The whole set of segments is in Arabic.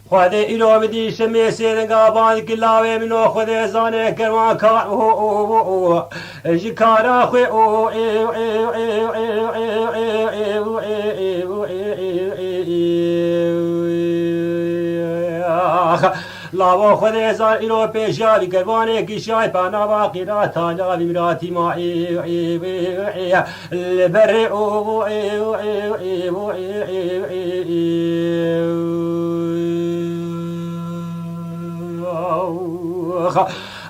خود ایرو بدی شمی سیدنگا باند کلاوی منو خود زانه کروان کار جکارا خوی لاو خود زار ایرو پیشاوی کروانه کی شای پانا باقی را تاجا ویمراتی ما لبر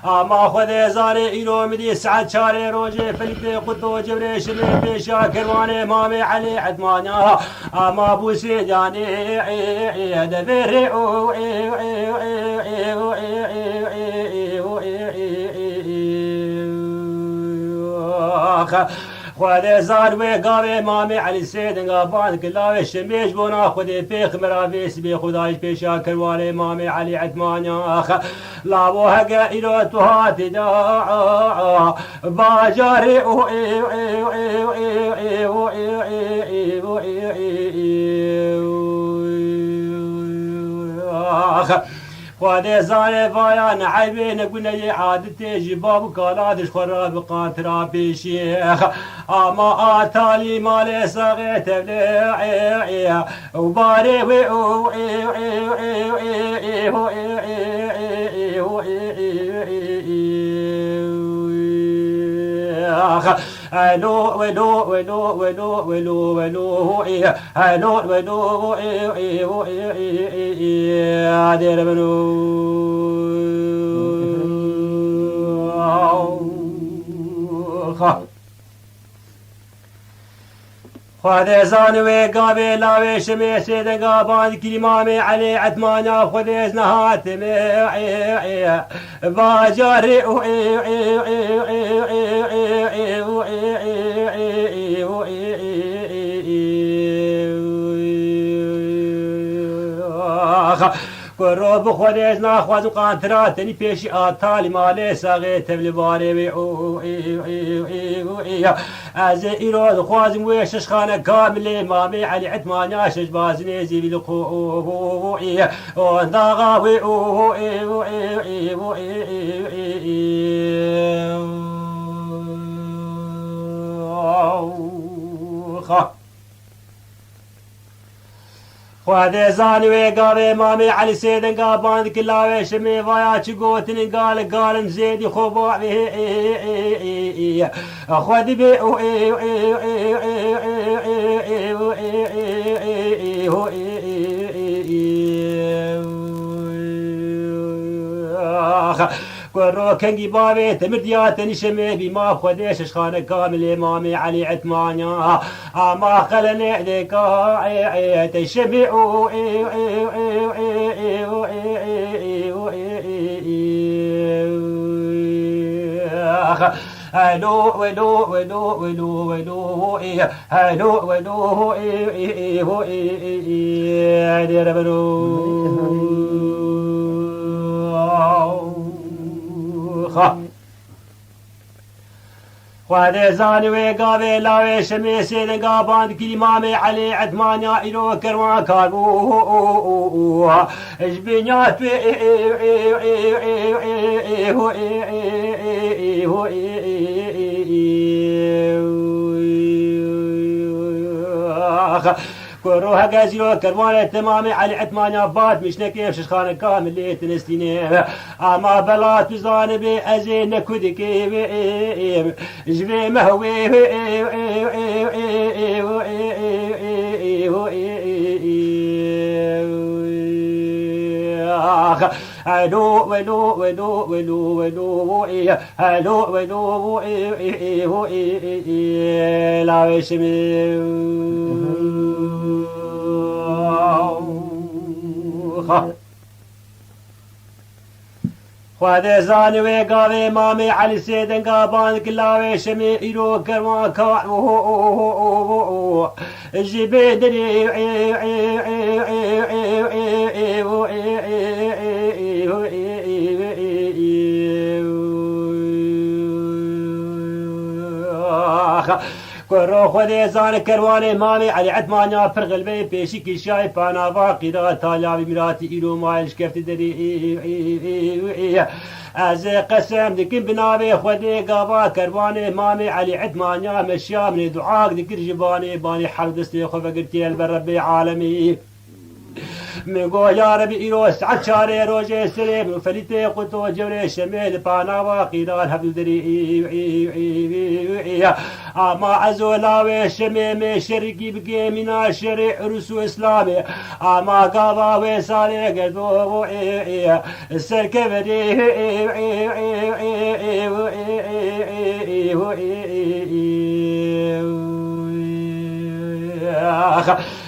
اما خود زار ایرو مدی سعد چاره روجه فلیپ قطو جبر شمی پیشا کروان امام علی عدمانیا اما بوسی جانی دبر خود زار و گاو امام علی سیدنگا باند کلاوی شمیش بونا خود پیخ مراویس بی خدایش پیشا کروان امام علی عدمانیا لاو هگا ایرو تو هاتی دا باجاری خود زانه وایان عیبین گونه عادت جباب کالادش خراب قاطرا پیشیخ اما آتالی مال ساقه تبلیعی و باری الو ولو ولو ولو ولو ولو الو ولو ادير بنو خود زانوی گاوی لاوی شمی سیدنگا باند کریمام علی عدمانا خود از نهات باجاری کرو بخود از نخواز و قانتراتنی پیشی آتالی مالی ساقه تبلیواری از ایراد خوازم ویشش خانه کامل امامی علی عدمانیا شش بازنی زیبی لقوی و داغاوی خود زانوی گاوی امامی علی سیدنگا باند کلاوی شمی ویا چی گوتنی گالم زیدی خوبوعی خود بی کرو کنگی باوی تمردیاتنی شمی بی ما خودش خانه کامل امام علی عدمانیا اما خلنی دکا تشمی الو ولو ولو ولو ولو الو ولو ادير بنو خود زانوی گاوی لاوی شمی سیدنگا باند کریمام علی عدمانیا ایرو کروان کاربو اجبینیات کرو هگازیو کروان تمام علی عدمانیا باد میشنه کیف شخان کامل تنستینه اما بلات بزانه بی ازی نکودی که جوی مهوی هلو ولو ولو ولو ولو هلو ولو لا وشمي خواده زانوی گاوه مامی علی سیدن گابان کلاوه شمی ایرو کروان کا جیبه دری کرو خود زان کروان مامی علی عثمانیا فرقلبه پیشی کشای پاناوا قیرا تالاوی میراتی ایرو مایش کفت دری از قسم دکن بنابه خودی قابا کروان مامی علی عثمانیا مشیا من دعاق دکر جبانی بانی حرب دستی خوفا قرتي البرب عالمي میگو یا ربی ایرو سعد شاره روژه سلیم فلیته قطو جوره شمیل پاناوا قیران حبل دری اما ازولاوه شمیم شرکی بگی منا شرع رسو اسلامی اما قابا ویسالی گردو سرکبری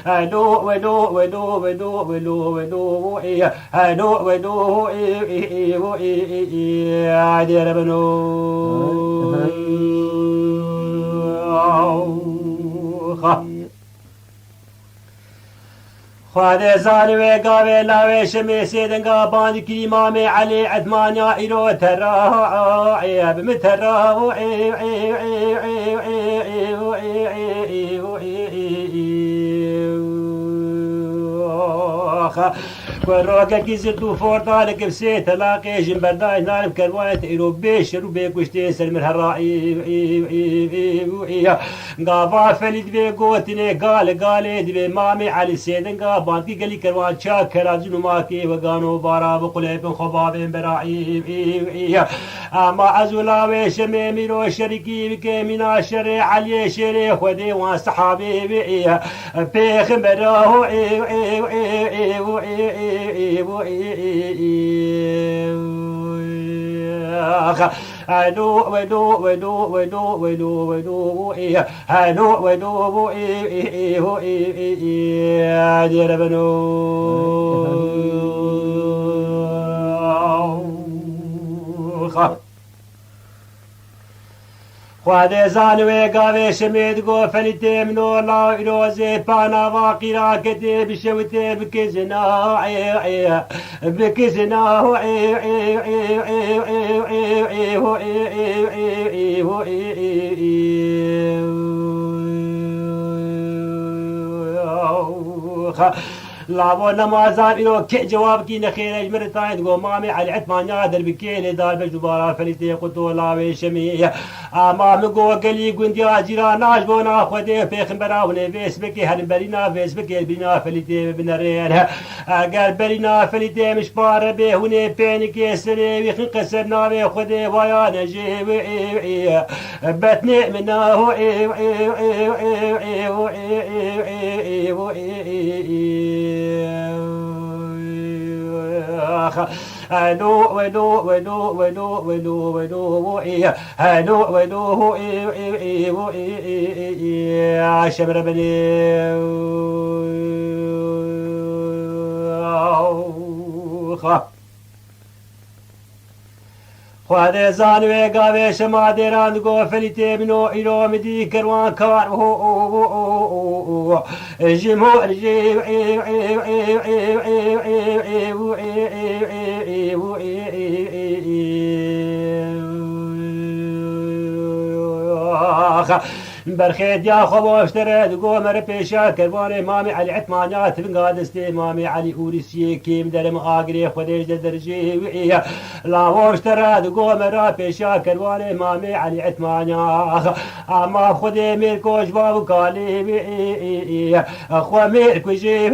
هلو ولو ولو ولو ولو ولو هلو ولو عادي ربنو خواده زانوی گاوه لاوه شمی سیدنگا باند کی امام علی عثمانیا ایرو ترا بمترا وروكا كيزتو فورتالك بسيت لاقي جنبرداي نالم كروات إيرو بيش رو بيكوشتي سلم الهرائي قافا فليد بي قوتني قال دبي مامي علي سيدن قابان كي قلي كروان شاكرا جنو ماكي وقانو بارا بقليب خباب براعي اما ازولاوي شميمي رو شركي بكي منا شري علي شري خودي وان صحابي بيخ مراه هلو ولو ولو ولو ولو ولو هلو ولو عادي ربنو خواده زانوی گاوه شمید گو فلیته منو لا ایروزه پانا واقیرا کتی بشوته بکزنا بکزنا لابو نمازان إنه كي جواب كي نخير أجمر تاين قو مامي على عثمان يادر بكيلي دار بجبارا فليتي قطو لاوي شمي أما مقو قلي قندي أجيرا ناجبونا خودي في خمبراوني فيس بكي هرم برينا فيس بكي بنا فليتي بنرين قال برينا فليتي مش بار بي هوني بيني كيسري ويخن قسرنا بي خودي ويا نجي بتني منه هلو ولو ولو ولو ولو ولو هلو ولو شمر بني خواده زانوی گاوه شما دیران گو فلیته منو ایرو مدی کروان کار جمهور برخيت يا خبو اشتريت قومر بيشا كربون مامي علي عثمانيات بنقادستي مامي علي اورسي كيم درم اقري خديج درجي وعيا لا واشتريت قومر بيشا كربون مامي علي عثمانيات اما خدي ميركوش باب قالي اخو ميركو جي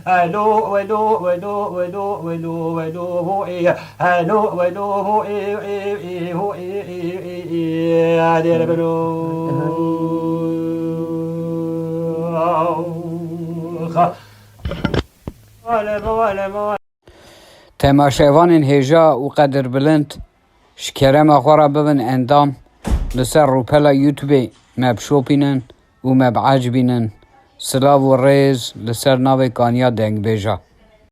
الو ولو ولو ولو ولو ولو هو ايه الو ولو هو ايه ايه ايه هو ايه ايه ايه ايه يا دير بلو تماشاوان هجا و قدر بلند شکرم اخوارا ببن اندام لسر روپلا یوتیوب مب شوپینن و مب عجبینن سلاو و ریز لسر ناوی کانیا دنگ بیجا